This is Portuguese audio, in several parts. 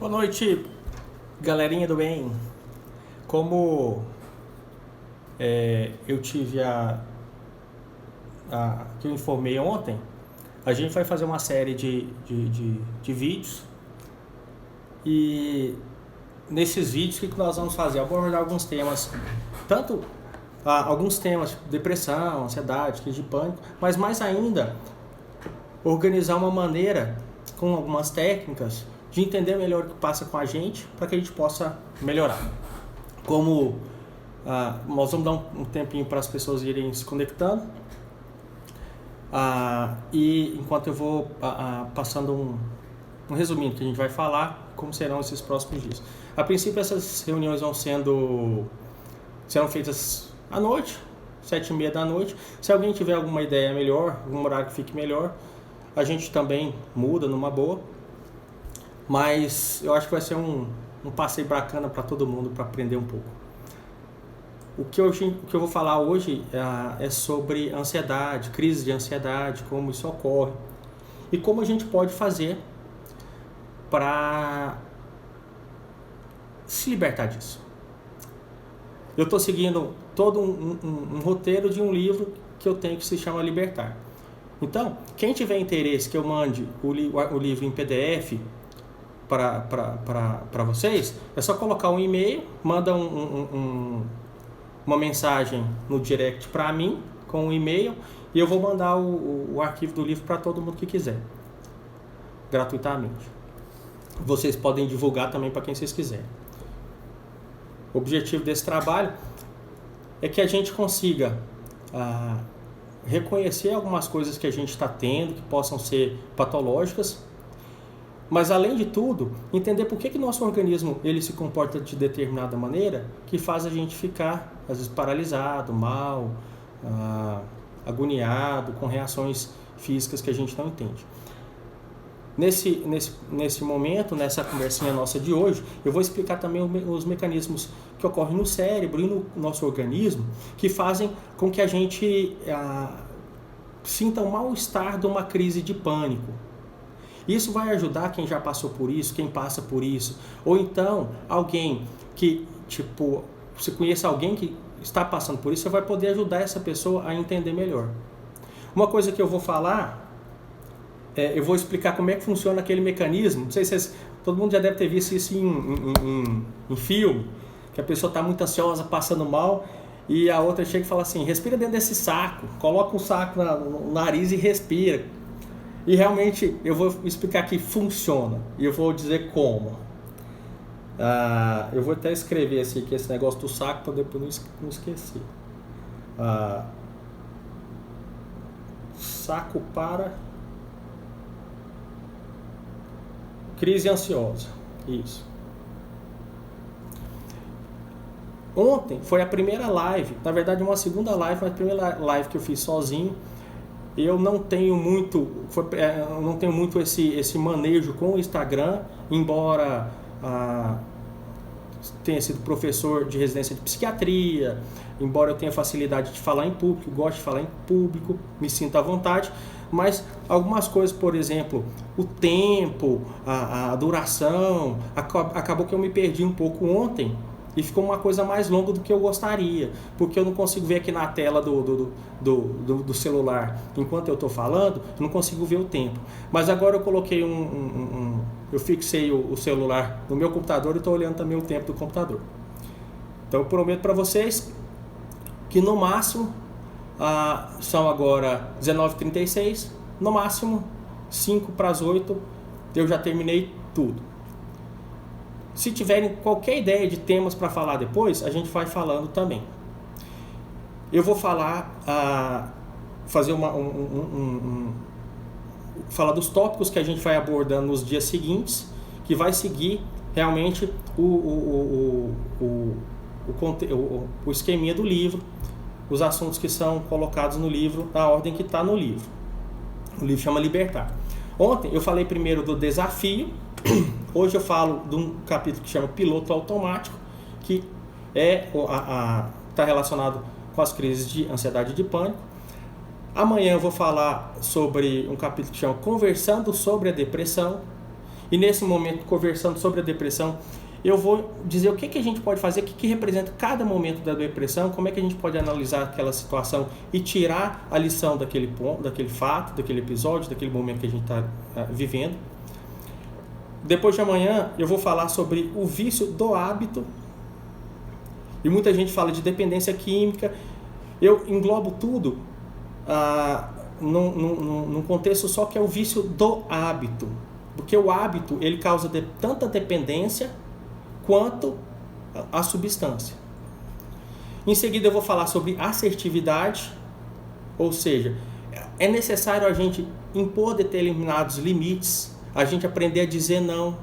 Boa noite, galerinha do bem. Como eu tive que eu informei ontem, a gente vai fazer uma série de vídeos. E nesses vídeos, o que nós vamos fazer? Abordar alguns temas, tanto alguns temas de depressão, ansiedade, crise de pânico, mas mais ainda, organizar uma maneira, com algumas técnicas, de entender melhor o que passa com a gente, para que a gente possa melhorar. Como nós vamos dar um tempinho para as pessoas irem se conectando, e enquanto eu vou passando um resuminho que a gente vai falar, como serão esses próximos dias. A princípio, essas reuniões serão feitas à noite, 7h30 da noite. Se alguém tiver alguma ideia melhor, algum horário que fique melhor, a gente também muda numa boa. Mas eu acho que vai ser um passeio bacana para todo mundo, para aprender um pouco. O que eu vou falar hoje é sobre ansiedade, crise de ansiedade, como isso ocorre e como a gente pode fazer para se libertar disso. Eu estou seguindo todo um roteiro de um livro que eu tenho, que se chama Libertar. Então, quem tiver interesse que eu mande o livro em PDF para vocês, é só colocar um e-mail, manda uma mensagem no direct para mim com um e-mail, e eu vou mandar o arquivo do livro para todo mundo que quiser, gratuitamente. Vocês podem divulgar também para quem vocês quiserem. O objetivo desse trabalho é que a gente consiga reconhecer algumas coisas que a gente está tendo, que possam ser patológicas, mas além de tudo, entender por que nosso organismo ele se comporta de determinada maneira, que faz a gente ficar, às vezes, paralisado, mal, agoniado, com reações físicas que a gente não entende. Nesse momento, nessa conversinha nossa de hoje, eu vou explicar também os mecanismos que ocorrem no cérebro e no nosso organismo, que fazem com que a gente sinta um mal-estar de uma crise de pânico. Isso vai ajudar quem já passou por isso, quem passa por isso, ou então alguém que, você conhece alguém que está passando por isso, você vai poder ajudar essa pessoa a entender melhor. Uma coisa que eu vou falar, eu vou explicar como é que funciona aquele mecanismo. Não sei se todo mundo já deve ter visto isso em filme, que a pessoa está muito ansiosa, passando mal, e a outra chega e fala assim: respira dentro desse saco, coloca um saco no nariz e respira. E realmente eu vou explicar que funciona, e eu vou dizer como. Eu vou até escrever assim, que esse negócio do saco, para depois não esquecer. Saco para crise ansiosa. Isso. Ontem foi a primeira live, na verdade uma segunda live, mas a primeira live que eu fiz sozinho. Eu não tenho muito esse manejo com o Instagram, embora tenha sido professor de residência de psiquiatria, embora eu tenha facilidade de falar em público, gosto de falar em público, me sinto à vontade, mas algumas coisas, por exemplo, o tempo, a duração, acabou que eu me perdi um pouco ontem. E ficou uma coisa mais longa do que eu gostaria, porque eu não consigo ver aqui na tela do celular, enquanto eu estou falando, eu não consigo ver o tempo. Mas agora eu coloquei eu fixei o celular no meu computador e estou olhando também o tempo do computador. Então eu prometo para vocês que no máximo, são agora 19h36, no máximo 7:55 eu já terminei tudo. Se tiverem qualquer ideia de temas para falar depois, a gente vai falando também. Eu vou falar, falar dos tópicos que a gente vai abordando nos dias seguintes, que vai seguir realmente o esqueminha do livro, os assuntos que são colocados no livro, na ordem que está no livro. O livro chama Libertar. Ontem eu falei primeiro do desafio. Hoje eu falo de um capítulo que chama Piloto Automático, que está relacionado com as crises de ansiedade e de pânico. Amanhã eu vou falar sobre um capítulo que chama Conversando sobre a Depressão. E nesse momento, conversando sobre a depressão, eu vou dizer o que a gente pode fazer, o que representa cada momento da depressão, como é que a gente pode analisar aquela situação e tirar a lição daquele ponto, daquele fato, daquele episódio, daquele momento que a gente está vivendo. Depois de amanhã eu vou falar sobre o vício do hábito. E muita gente fala de dependência química. Eu englobo tudo num contexto só que é o vício do hábito. Porque o hábito ele causa tanta dependência quanto a substância. Em seguida eu vou falar sobre assertividade, ou seja, é necessário a gente impor determinados limites, a gente aprender a dizer não,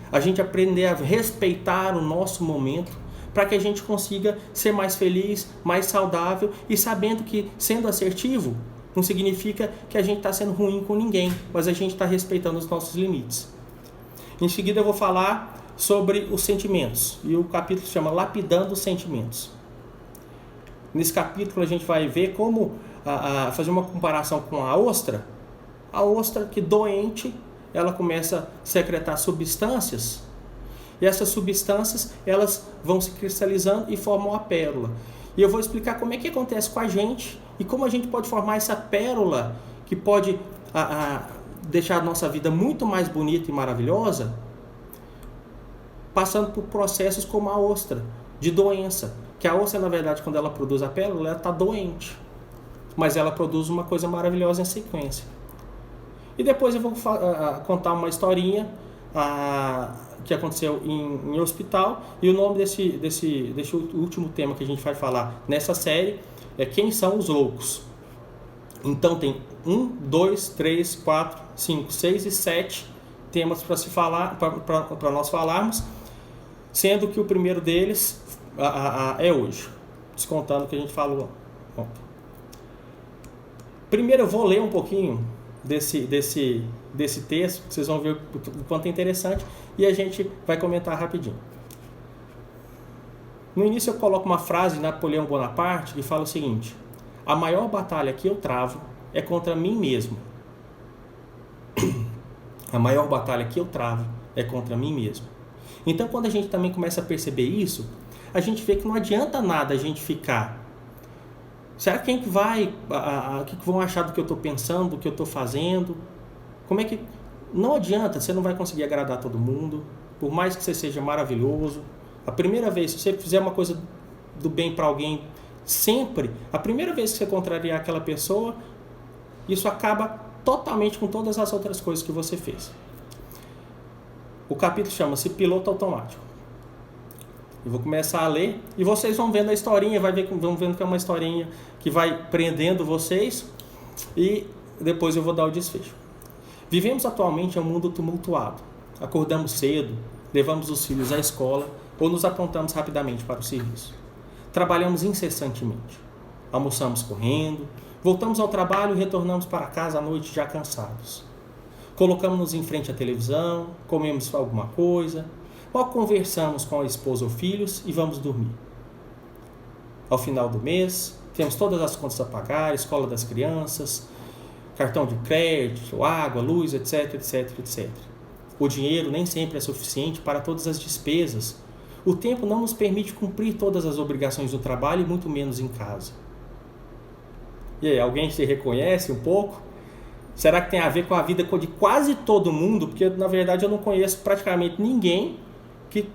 a gente aprender a respeitar o nosso momento, para que a gente consiga ser mais feliz, mais saudável e sabendo que sendo assertivo não significa que a gente está sendo ruim com ninguém, mas a gente está respeitando os nossos limites. Em seguida eu vou falar sobre os sentimentos, e o capítulo se chama Lapidando os Sentimentos. Nesse capítulo a gente vai ver como fazer uma comparação com a ostra que doente, ela começa a secretar substâncias, e essas substâncias elas vão se cristalizando e formam a pérola. E eu vou explicar como é que acontece com a gente e como a gente pode formar essa pérola que pode deixar a nossa vida muito mais bonita e maravilhosa, passando por processos como a ostra, de doença. Que a ostra, na verdade, quando ela produz a pérola, ela está doente. Mas ela produz uma coisa maravilhosa em sequência. E depois eu vou contar uma historinha que aconteceu em hospital. E o nome desse último tema que a gente vai falar nessa série é Quem são os loucos? Então tem 1, 2, 3, 4, 5, 6 e 7 temas para se falar, para nós falarmos, sendo que o primeiro deles é hoje, descontando o que a gente falou ontem. Primeiro eu vou ler um pouquinho desse texto, vocês vão ver o quanto é interessante, e a gente vai comentar rapidinho. No início eu coloco uma frase de Napoleão Bonaparte que fala o seguinte: a maior batalha que eu travo é contra mim mesmo. A maior batalha que eu travo é contra mim mesmo. Então, quando a gente também começa a perceber isso, a gente vê que não adianta nada a gente ficar. Será que quem que vai, o que vão achar do que eu estou pensando, do que eu estou fazendo? Como é que... Não adianta, você não vai conseguir agradar todo mundo, por mais que você seja maravilhoso. A primeira vez, se você fizer uma coisa do bem para alguém, sempre, a primeira vez que você contrariar aquela pessoa, isso acaba totalmente com todas as outras coisas que você fez. O capítulo chama-se Piloto Automático. Eu vou começar a ler e vocês vão vendo a historinha, vão vendo que é uma historinha que vai prendendo vocês e depois eu vou dar o desfecho. Vivemos atualmente em um mundo tumultuado. Acordamos cedo, levamos os filhos à escola ou nos aprontamos rapidamente para o serviço. Trabalhamos incessantemente. Almoçamos correndo, voltamos ao trabalho e retornamos para casa à noite já cansados. Colocamos-nos em frente à televisão, comemos alguma coisa, ou conversamos com a esposa ou filhos e vamos dormir. Ao final do mês, temos todas as contas a pagar, escola das crianças, cartão de crédito, água, luz, etc, etc, etc. O dinheiro nem sempre é suficiente para todas as despesas. O tempo não nos permite cumprir todas as obrigações do trabalho e muito menos em casa. E aí, alguém se reconhece um pouco? Será que tem a ver com a vida de quase todo mundo? Porque, na verdade, eu não conheço praticamente ninguém que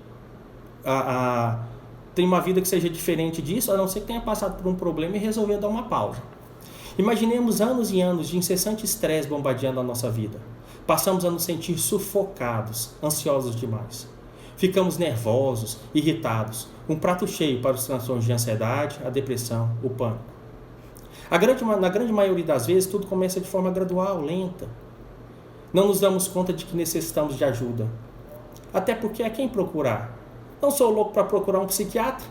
tem uma vida que seja diferente disso, a não ser que tenha passado por um problema e resolveu dar uma pausa. Imaginemos anos e anos de incessante estresse bombardeando a nossa vida. Passamos a nos sentir sufocados, ansiosos demais. Ficamos nervosos, irritados, um prato cheio para os transtornos de ansiedade, a depressão, o pânico. Na grande maioria das vezes, tudo começa de forma gradual, lenta. Não nos damos conta de que necessitamos de ajuda. Até porque a quem procurar? Não sou louco para procurar um psiquiatra.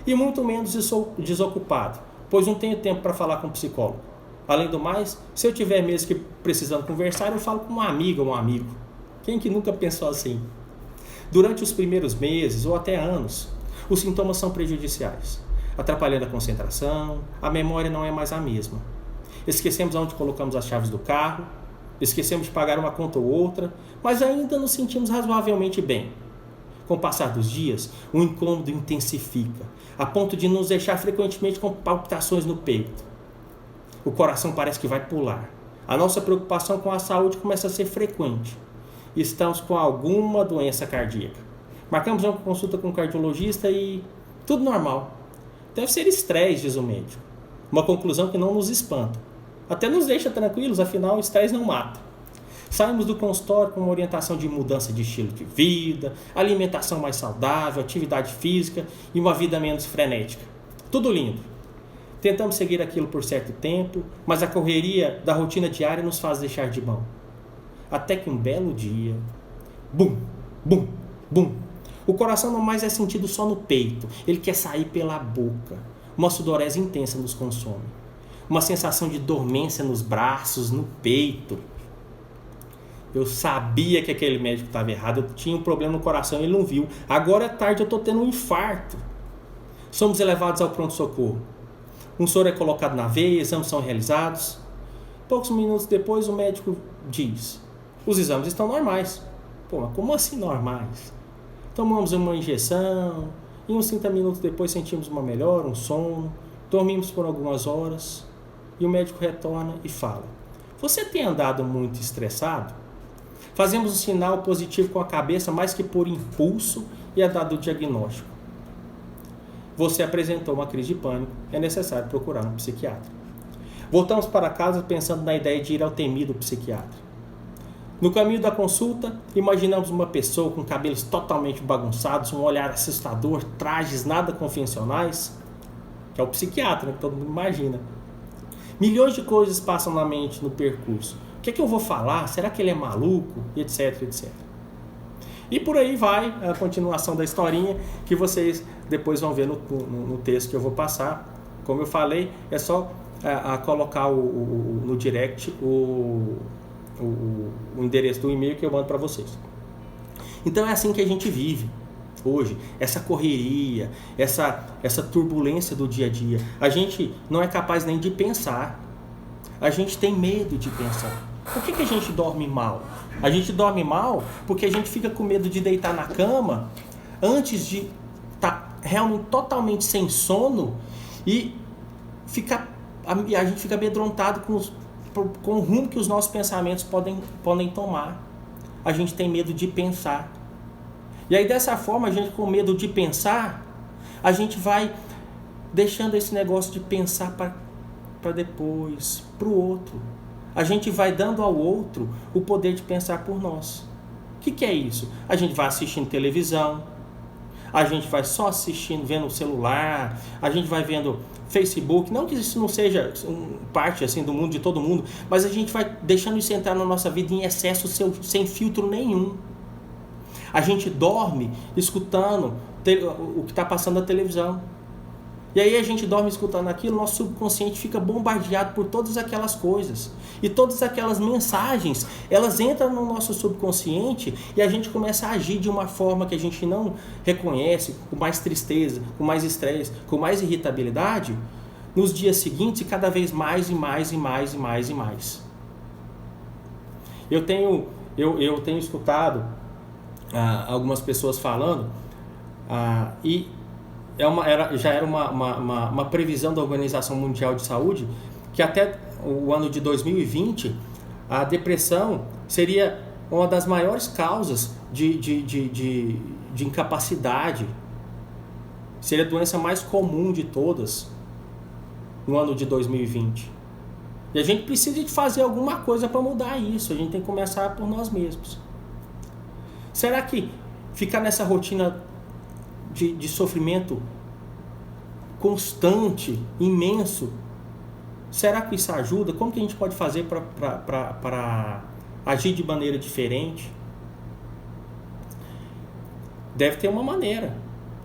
E muito menos sou desocupado, pois não tenho tempo para falar com um psicólogo. Além do mais, se eu tiver mesmo que precisando conversar, eu falo com uma amiga ou um amigo. Quem que nunca pensou assim? Durante os primeiros meses ou até anos, os sintomas são prejudiciais, atrapalhando a concentração, a memória não é mais a mesma. Esquecemos onde colocamos as chaves do carro, esquecemos de pagar uma conta ou outra, mas ainda nos sentimos razoavelmente bem. Com o passar dos dias, o incômodo intensifica, a ponto de nos deixar frequentemente com palpitações no peito. O coração parece que vai pular. A nossa preocupação com a saúde começa a ser frequente. Estamos com alguma doença cardíaca. Marcamos uma consulta com o cardiologista e tudo normal. Deve ser estresse, diz o médico. Uma conclusão que não nos espanta. Até nos deixa tranquilos, afinal o estresse não mata. Saímos do consultório com uma orientação de mudança de estilo de vida, alimentação mais saudável, atividade física e uma vida menos frenética. Tudo lindo. Tentamos seguir aquilo por certo tempo, mas a correria da rotina diária nos faz deixar de mão. Até que um belo dia, bum, bum, bum, o coração não mais é sentido só no peito, ele quer sair pela boca. Uma sudorese intensa nos consome. Uma sensação de dormência nos braços, no peito. Eu sabia que aquele médico estava errado, eu tinha um problema no coração, ele não viu. Agora é tarde, eu estou tendo um infarto. Somos levados ao pronto-socorro. Um soro é colocado na veia, exames são realizados. Poucos minutos depois, o médico diz: os exames estão normais. Pô, mas como assim normais? Tomamos uma injeção, e uns 30 minutos depois sentimos uma melhora, um sono, dormimos por algumas horas, e o médico retorna e fala: você tem andado muito estressado? Fazemos um sinal positivo com a cabeça mais que por impulso e é dado o diagnóstico. Você apresentou uma crise de pânico, é necessário procurar um psiquiatra. Voltamos para casa pensando na ideia de ir ao temido psiquiatra. No caminho da consulta, imaginamos uma pessoa com cabelos totalmente bagunçados, um olhar assustador, trajes nada convencionais, que é o psiquiatra, que todo mundo imagina. Milhões de coisas passam na mente no percurso. O que é que eu vou falar? Será que ele é maluco? Etc, etc. E por aí vai a continuação da historinha, que vocês depois vão ver no texto que eu vou passar. Como eu falei, é só colocar no direct o endereço do e-mail que eu mando para vocês. Então é assim que a gente vive hoje, essa correria, essa turbulência do dia a dia. A gente não é capaz nem de pensar, a gente tem medo de pensar. Por que a gente dorme mal? A gente dorme mal porque a gente fica com medo de deitar na cama antes de estar realmente totalmente sem sono e a gente fica amedrontado com o rumo que os nossos pensamentos podem tomar. A gente tem medo de pensar. E aí dessa forma, a gente com medo de pensar, a gente vai deixando esse negócio de pensar para depois, para o outro. A gente vai dando ao outro o poder de pensar por nós. O que é isso? A gente vai assistindo televisão, a gente vai só assistindo, vendo o celular, a gente vai vendo Facebook, não que isso não seja parte assim do mundo de todo mundo, mas a gente vai deixando isso entrar na nossa vida em excesso, sem filtro nenhum. A gente dorme escutando o que está passando na televisão. E aí a gente dorme escutando aquilo, nosso subconsciente fica bombardeado por todas aquelas coisas. E todas aquelas mensagens, elas entram no nosso subconsciente e a gente começa a agir de uma forma que a gente não reconhece, com mais tristeza, com mais estresse, com mais irritabilidade, nos dias seguintes e cada vez mais e mais e mais e mais e mais. Eu tenho escutado algumas pessoas falando e já era uma previsão da Organização Mundial de Saúde que até o ano de 2020 a depressão seria uma das maiores causas de incapacidade, seria a doença mais comum de todas no ano de 2020. E a gente precisa de fazer alguma coisa para mudar isso, a gente tem que começar por nós mesmos. Será que ficar nessa rotina de sofrimento constante, imenso, será que isso ajuda? Como que a gente pode fazer para agir de maneira diferente? Deve ter uma maneira.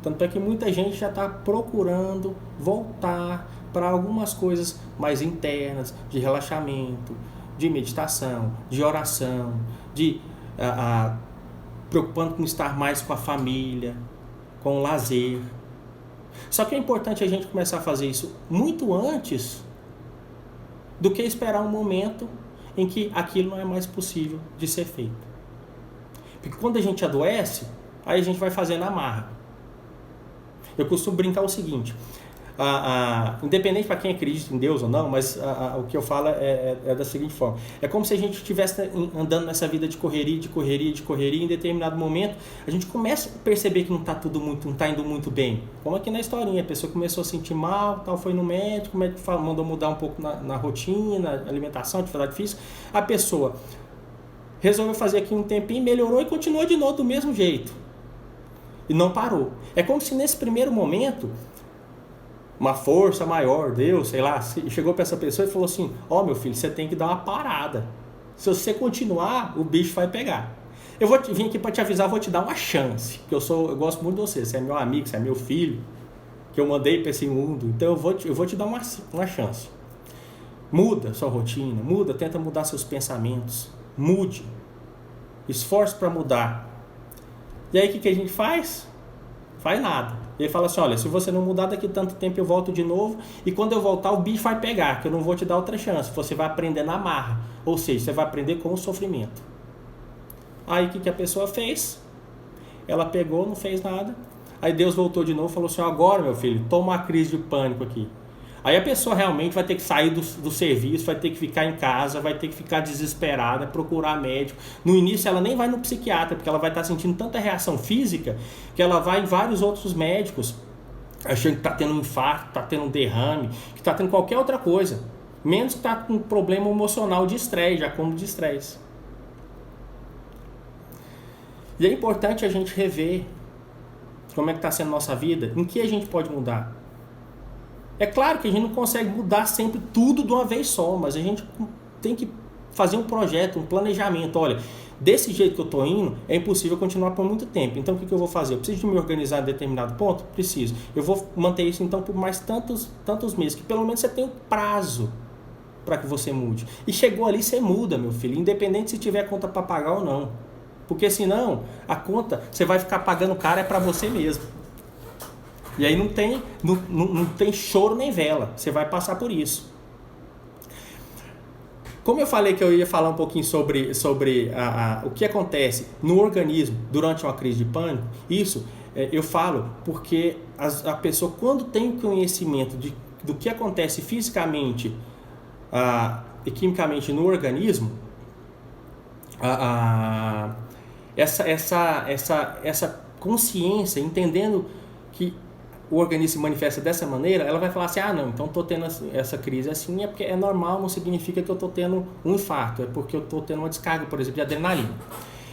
Tanto é que muita gente já está procurando voltar para algumas coisas mais internas, de relaxamento, de meditação, de oração, de preocupando com estar mais com a família, com o lazer. Só que é importante a gente começar a fazer isso muito antes do que esperar um momento em que aquilo não é mais possível de ser feito. Porque quando a gente adoece, aí a gente vai fazendo a marra. Eu costumo brincar o seguinte, independente para quem acredita em Deus ou não, mas o que eu falo é da seguinte forma: é como se a gente estivesse andando nessa vida de correria, e em determinado momento a gente começa a perceber que não está indo muito bem. Como aqui na historinha, a pessoa começou a sentir mal, tal, foi no médico, o médico mandou mudar um pouco na rotina, alimentação, atividade física, a pessoa resolveu fazer aqui um tempinho, melhorou e continuou de novo do mesmo jeito. E não parou. É como se nesse primeiro momento uma força maior, Deus, sei lá, chegou para essa pessoa e falou assim: ó, meu filho, você tem que dar uma parada. Se você continuar, o bicho vai pegar. Eu vim aqui para te avisar, vou te dar uma chance. Que eu gosto muito de você, você é meu amigo, você é meu filho, que eu mandei para esse mundo. Então eu vou te dar uma chance. Muda sua rotina, tenta mudar seus pensamentos. Mude. Esforce para mudar. E aí o que a gente faz? Faz nada. Ele fala assim: olha, se você não mudar daqui tanto tempo eu volto de novo, e quando eu voltar o bicho vai pegar, que eu não vou te dar outra chance, você vai aprender na marra, ou seja, você vai aprender com o sofrimento. Aí o que a pessoa fez? Ela pegou, não fez nada, aí Deus voltou de novo e falou assim: agora, meu filho, toma uma crise de pânico aqui. Aí a pessoa realmente vai ter que sair do serviço, vai ter que ficar em casa, vai ter que ficar desesperada, procurar médico. No início ela nem vai no psiquiatra, porque ela vai estar sentindo tanta reação física que ela vai em vários outros médicos, achando que está tendo um infarto, está tendo um derrame, que está tendo qualquer outra coisa. Menos que está com um problema emocional de estresse, já como de estresse. E é importante a gente rever como é que está sendo a nossa vida, em que a gente pode mudar. É claro que a gente não consegue mudar sempre tudo de uma vez só, mas a gente tem que fazer um projeto, um planejamento. Olha, desse jeito que eu estou indo, é impossível continuar por muito tempo. Então o que eu vou fazer? Eu preciso de me organizar em determinado ponto? Preciso. Eu vou manter isso então por mais tantos meses, que pelo menos você tem um prazo para que você mude. E chegou ali, você muda, meu filho, independente se tiver conta para pagar ou não. Porque senão, a conta, você vai ficar pagando cara, é para você mesmo. E aí não tem choro nem vela. Você vai passar por isso. Como eu falei que eu ia falar um pouquinho sobre o que acontece no organismo durante uma crise de pânico, isso eu falo porque a pessoa, quando tem conhecimento do que acontece fisicamente e quimicamente no organismo, essa consciência, entendendo que o organismo se manifesta dessa maneira, ela vai falar assim: não, então estou tendo essa crise assim, é porque é normal, não significa que eu estou tendo um infarto, é porque eu estou tendo uma descarga, por exemplo, de adrenalina.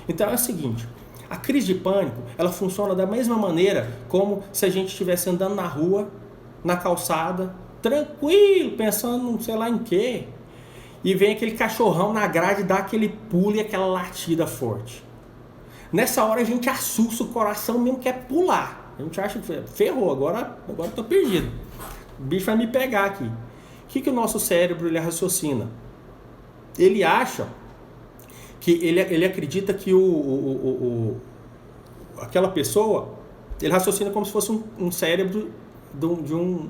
Então é o seguinte, a crise de pânico, ela funciona da mesma maneira como se a gente estivesse andando na rua, na calçada, tranquilo, pensando sei lá em quê, e vem aquele cachorrão na grade, dá aquele pulo e aquela latida forte. Nessa hora a gente assusta, o coração mesmo quer pular. A gente acha que ferrou, agora eu tô perdido. O bicho vai me pegar aqui. O que o nosso cérebro ele raciocina? Ele acha que ele acredita que aquela pessoa, ele raciocina como se fosse um cérebro de um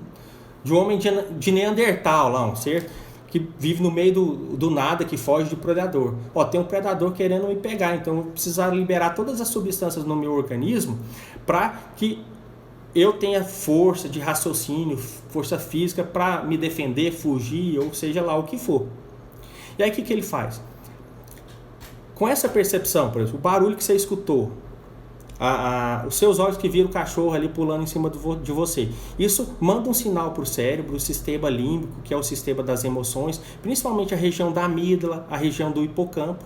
homem de Neandertal lá, um ser que vive no meio do nada, que foge do predador. Tem um predador querendo me pegar, então eu vou precisar liberar todas as substâncias no meu organismo para que eu tenha força de raciocínio, força física para me defender, fugir, ou seja lá o que for. E aí o que ele faz? Com essa percepção, por exemplo, o barulho que você escutou, os seus olhos que viram o cachorro ali pulando em cima de você, isso manda um sinal para o cérebro, o sistema límbico, que é o sistema das emoções, principalmente a região da amígdala, a região do hipocampo.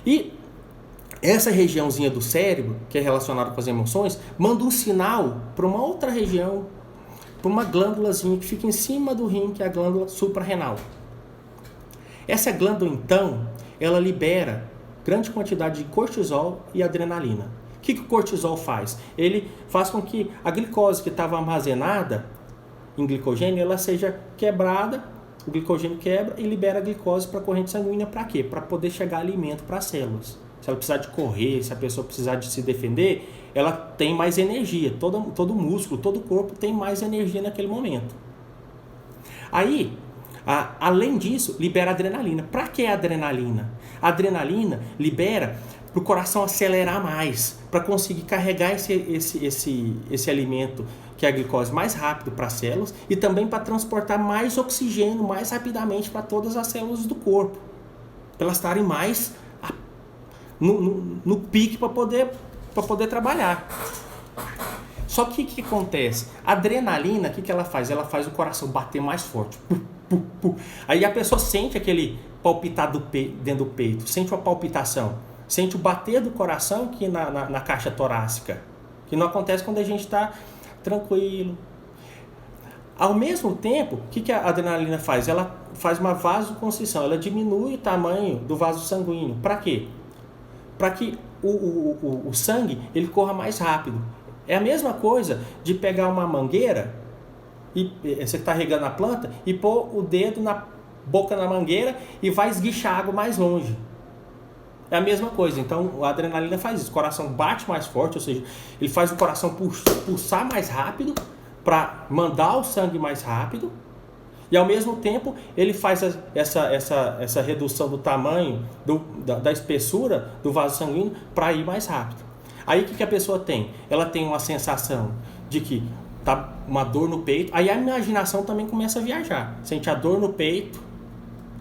E essa regiãozinha do cérebro, que é relacionada com as emoções, manda um sinal para uma outra região, para uma glândulazinha que fica em cima do rim, que é a glândula suprarrenal. Essa glândula, então, ela libera grande quantidade de cortisol e adrenalina. O que o cortisol faz? Ele faz com que a glicose que estava armazenada em glicogênio, ela seja quebrada, o glicogênio quebra e libera a glicose para a corrente sanguínea. Para quê? Para poder chegar alimento para as células. Se ela precisar de correr, se a pessoa precisar de se defender, ela tem mais energia. Todo músculo, todo corpo tem mais energia naquele momento. Aí, Além disso, libera adrenalina. Para que adrenalina? A adrenalina libera para o coração acelerar mais, para conseguir carregar esse alimento, que é a glicose, mais rápido para as células e também para transportar mais oxigênio mais rapidamente para todas as células do corpo, para elas estarem mais no pique para poder trabalhar. Só que o que acontece? A adrenalina, o que ela faz? Ela faz o coração bater mais forte. Aí a pessoa sente aquele palpitar dentro do peito, sente uma palpitação, sente o bater do coração aqui na caixa torácica, que não acontece quando a gente está tranquilo. Ao mesmo tempo, o que a adrenalina faz? Ela faz uma vasoconstrição, ela diminui o tamanho do vaso sanguíneo. Para quê? Para que o sangue ele corra mais rápido. É a mesma coisa de pegar uma mangueira, e você está regando a planta, e pôr o dedo na boca da mangueira e vai esguichar água mais longe. É a mesma coisa. Então a adrenalina faz isso. O coração bate mais forte, ou seja, ele faz o coração pulsar mais rápido para mandar o sangue mais rápido. E ao mesmo tempo ele faz essa redução do tamanho, da espessura do vaso sanguíneo para ir mais rápido. Aí o que a pessoa tem? Ela tem uma sensação de que tá uma dor no peito. Aí a imaginação também começa a viajar. Sente a dor no peito,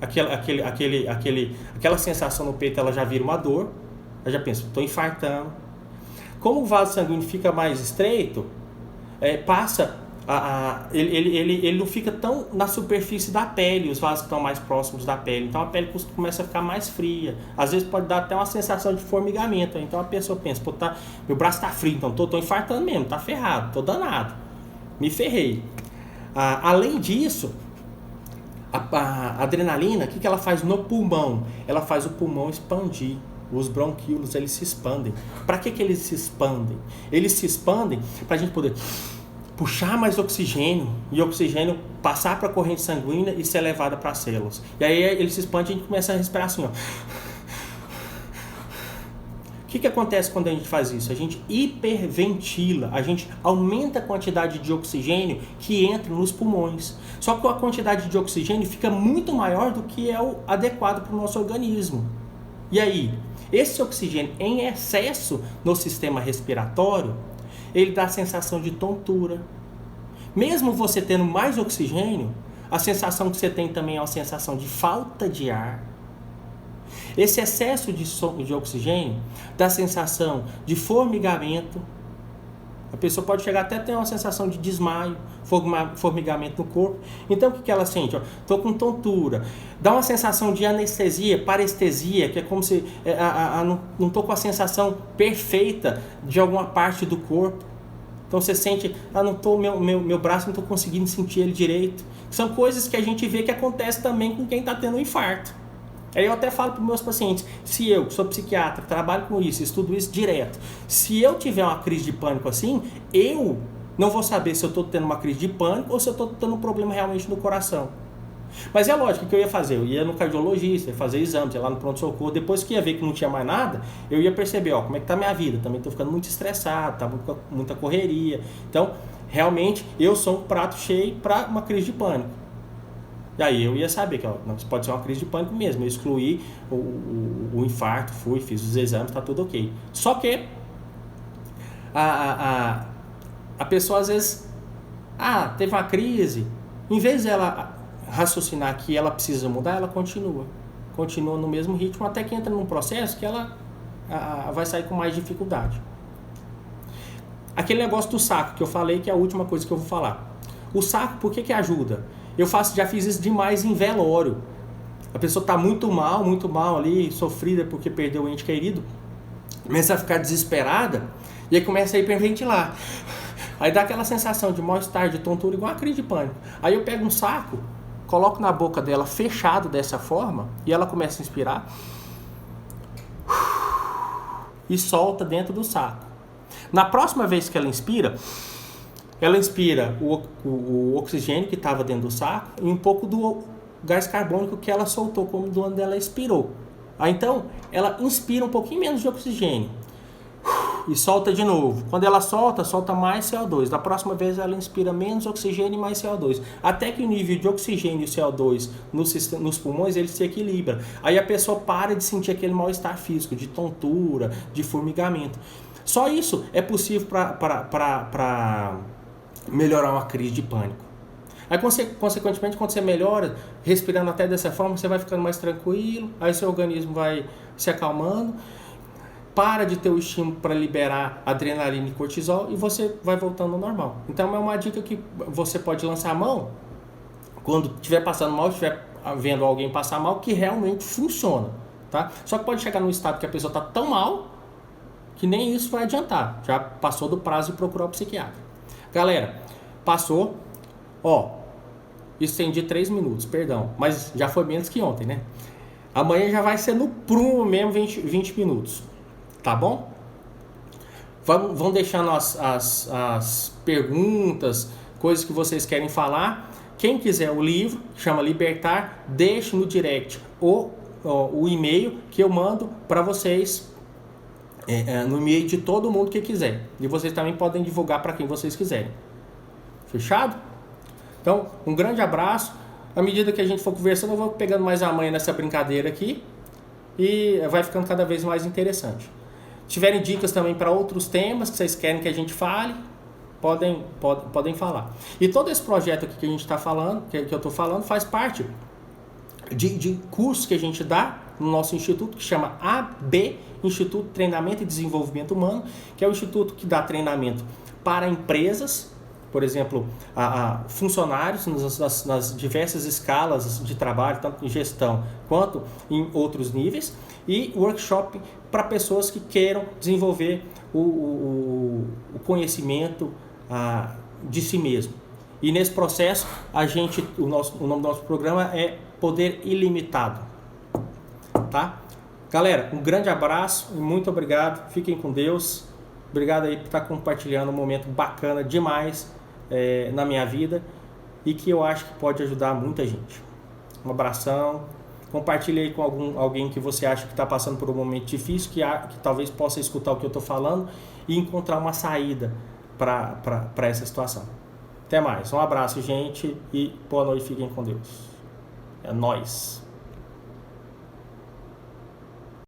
aquela sensação no peito, ela já vira uma dor. Ela já pensa, estou infartando. Como o vaso sanguíneo fica mais estreito, ele não fica tão na superfície da pele, os vasos que estão mais próximos da pele. Então a pele começa a ficar mais fria. Às vezes pode dar até uma sensação de formigamento. Então a pessoa pensa, pô, meu braço está frio, então estou infartando mesmo, está ferrado, estou danado, me ferrei. Além disso, a adrenalina, o que ela faz no pulmão? Ela faz o pulmão expandir. Os bronquíolos, eles se expandem. Para que eles se expandem? Eles se expandem para a gente poder puxar mais oxigênio e o oxigênio passar para a corrente sanguínea e ser levada para as células. E aí ele se expande e a gente começa a respirar assim, ó. O que acontece quando a gente faz isso? A gente hiperventila, a gente aumenta a quantidade de oxigênio que entra nos pulmões. Só que a quantidade de oxigênio fica muito maior do que é o adequado para o nosso organismo. E aí, esse oxigênio em excesso no sistema respiratório, ele dá a sensação de tontura. Mesmo você tendo mais oxigênio, a sensação que você tem também é uma sensação de falta de ar. Esse excesso de oxigênio dá a sensação de formigamento. A pessoa pode chegar até a ter uma sensação de desmaio, formigamento no corpo. Então o que ela sente? Estou com tontura. Dá uma sensação de anestesia, parestesia, que é como se não estou com a sensação perfeita de alguma parte do corpo. Então você sente, meu braço não estou conseguindo sentir ele direito. São coisas que a gente vê que acontece também com quem está tendo um infarto. Aí eu até falo para os meus pacientes, se eu, que sou psiquiatra, trabalho com isso, estudo isso direto, se eu tiver uma crise de pânico assim, eu não vou saber se eu estou tendo uma crise de pânico ou se eu estou tendo um problema realmente no coração. Mas é lógico, o que eu ia fazer? Eu ia no cardiologista, ia fazer exames, ia lá no pronto-socorro, depois que ia ver que não tinha mais nada, eu ia perceber, como é que está a minha vida, também estou ficando muito estressado, está muita correria. Então, realmente, eu sou um prato cheio para uma crise de pânico. E aí eu ia saber que pode ser uma crise de pânico mesmo. Eu excluí o infarto, fiz os exames, está tudo ok. Só que a pessoa às vezes teve uma crise, em vez de ela raciocinar que ela precisa mudar, ela continua no mesmo ritmo, até que entra num processo que ela vai sair com mais dificuldade. Aquele negócio do saco que eu falei, que é a última coisa que eu vou falar. O saco, por que ajuda? Já fiz isso demais em velório. A pessoa está muito mal ali, sofrida porque perdeu o ente querido, começa a ficar desesperada e aí começa a hiperventilar. Aí dá aquela sensação de mal-estar, de tontura, igual uma crise de pânico. Aí eu pego um saco, coloco na boca dela fechado dessa forma e ela começa a inspirar e solta dentro do saco. Na próxima vez que ela inspira o oxigênio que estava dentro do saco e um pouco do gás carbônico que ela soltou quando ela expirou. Então, ela inspira um pouquinho menos de oxigênio. e solta de novo. Quando ela solta mais CO2. Da próxima vez ela inspira menos oxigênio e mais CO2. Até que o nível de oxigênio e CO2 nos pulmões ele se equilibra. Aí a pessoa para de sentir aquele mal-estar físico, de tontura, de formigamento. Só isso é possível para melhorar uma crise de pânico. Aí, consequentemente, quando você melhora, respirando até dessa forma, você vai ficando mais tranquilo, aí seu organismo vai se acalmando, para de ter o estímulo para liberar adrenalina e cortisol e você vai voltando ao normal. Então é uma dica que você pode lançar a mão quando estiver passando mal, estiver vendo alguém passar mal, que realmente funciona, tá? Só que pode chegar num estado que a pessoa está tão mal que nem isso vai adiantar. Já passou do prazo de procurar o psiquiatra. Galera, passou, estendi 3 minutos, perdão, mas já foi menos que ontem, né? Amanhã já vai ser no prumo mesmo 20 minutos, tá bom? Vão deixando as perguntas, coisas que vocês querem falar. Quem quiser o livro, chama Libertar, deixe no direct o e-mail que eu mando para vocês, no e-mail de todo mundo que quiser. E vocês também podem divulgar para quem vocês quiserem. Fechado? Então, um grande abraço. À medida que a gente for conversando, eu vou pegando mais a manha nessa brincadeira aqui e vai ficando cada vez mais interessante. Se tiverem dicas também para outros temas que vocês querem que a gente fale, podem falar. E todo esse projeto aqui que a gente está falando, que eu estou falando, faz parte de cursos que a gente dá no nosso instituto, que chama AB, Instituto de Treinamento e Desenvolvimento Humano, que é o instituto que dá treinamento para empresas, por exemplo, a funcionários nas diversas escalas de trabalho, tanto em gestão quanto em outros níveis, e workshop para pessoas que queiram desenvolver o conhecimento de si mesmo. E nesse processo, o nome do nosso programa é Poder Ilimitado. Tá? Galera, um grande abraço e muito obrigado. Fiquem com Deus. Obrigado aí por estar compartilhando um momento bacana demais na minha vida e que eu acho que pode ajudar muita gente. Um abração. Compartilhe aí com alguém que você acha que está passando por um momento difícil, que talvez possa escutar o que eu estou falando e encontrar uma saída para essa situação. Até mais. Um abraço, gente, e boa noite. Fiquem com Deus. É nóis.